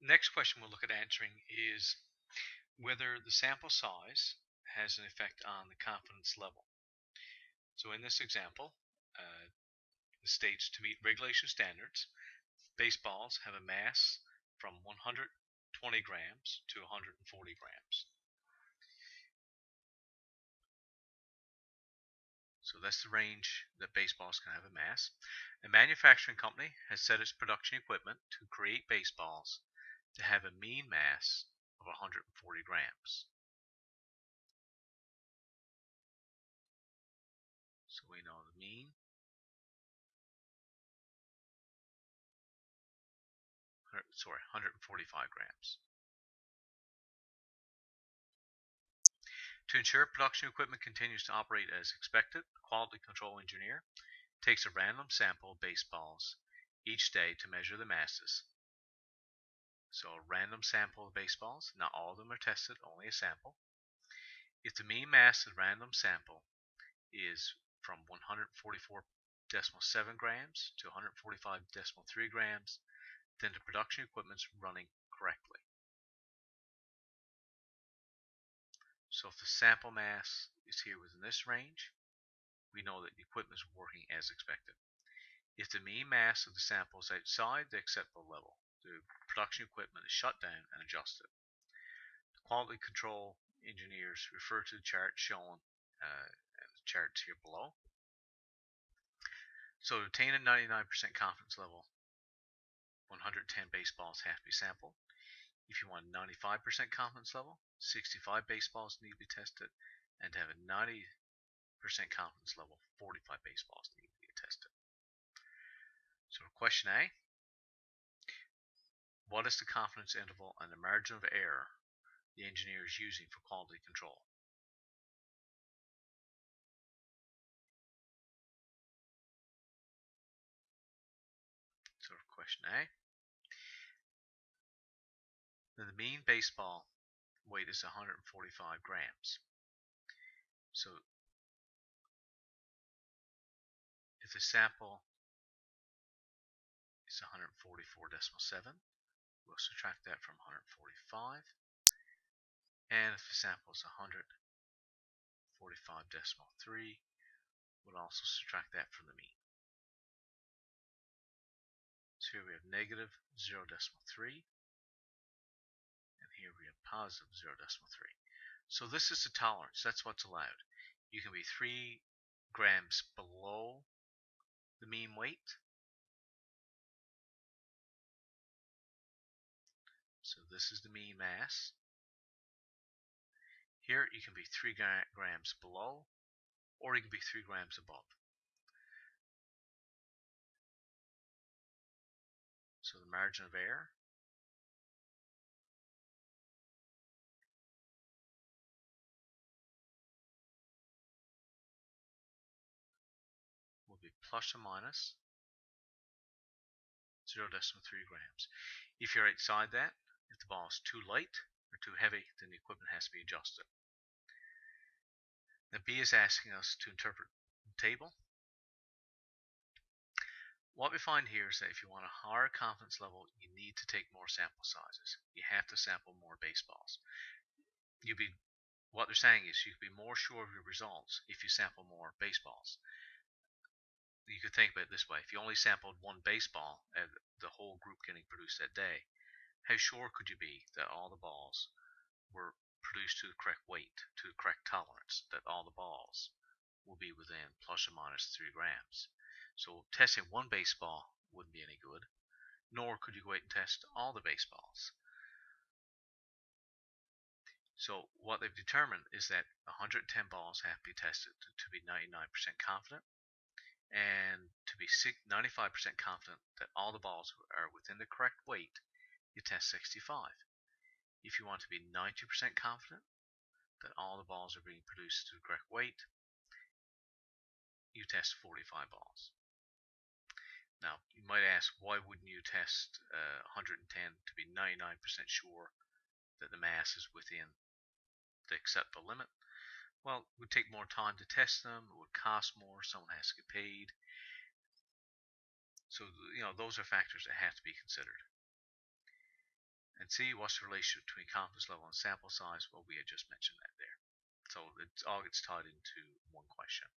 Next question we'll look at answering is whether the sample size has an effect on the confidence level. So in this example, it states to meet regulation standards, baseballs have a mass from 120 grams to 140 grams. So that's the range that baseballs can have a mass. A manufacturing company has set its production equipment to create baseballs to have a mean mass of 140 grams. So we know the mean, 145 grams. To ensure production equipment continues to operate as expected, the quality control engineer takes a random sample of baseballs each day to measure the masses. So a random sample of baseballs, not all of them are tested, only a sample. If the mean mass of the random sample is from 144.7 grams to 145.3 grams, then the production equipment is running correctly. So if the sample mass is here within this range, we know that the equipment is working as expected. If the mean mass of the sample is outside the acceptable level, the production equipment is shut down and adjusted. The quality control engineers refer to the chart shown in the charts here below. So to obtain a 99% confidence level, 110 baseballs have to be sampled. If you want a 95% confidence level, 65 baseballs need to be tested, and to have a 90% confidence level, 45 baseballs need to be tested. So question A, what is the confidence interval and the margin of error the engineer is using for quality control? So question A, then the mean baseball weight is 145 grams. So if the sample is 144.7, we'll subtract that from 145. And if the sample is 145.3, we'll also subtract that from the mean. So here we have negative 0.3, and here we have positive 0.3. So this is the tolerance. That's what's allowed. You can be 3 grams below the mean weight. So this is the mean mass. Here you can be 3 grams below, or you can be 3 grams above. So the margin of error will be plus or minus 0.3 grams. If you're outside that, if the ball is too light or too heavy, then the equipment has to be adjusted. Now B is asking us to interpret the table. What we find here is that if you want a higher confidence level, you need to take more sample sizes. You have to sample more baseballs. What they're saying is you can be more sure of your results if you sample more baseballs. You could think about it this way: if you only sampled one baseball and the whole group getting produced that day, how sure could you be that all the balls were produced to the correct weight, to the correct tolerance, that all the balls will be within plus or minus 3 grams? So testing one baseball wouldn't be any good, nor could you go out and test all the baseballs. So what they've determined is that 110 balls have to be tested to be 99% confident, and to be 95% confident that all the balls are within the correct weight, you test 65. If you want to be 90% confident that all the balls are being produced to the correct weight, you test 45 balls. Now, you might ask, why wouldn't you test 110 to be 99% sure that the mass is within the acceptable limit? Well, it would take more time to test them, it would cost more, someone has to get paid. So, those are factors that have to be considered. And C, what's the relationship between confidence level and sample size? Well, we had just mentioned that there. So it all gets tied into one question.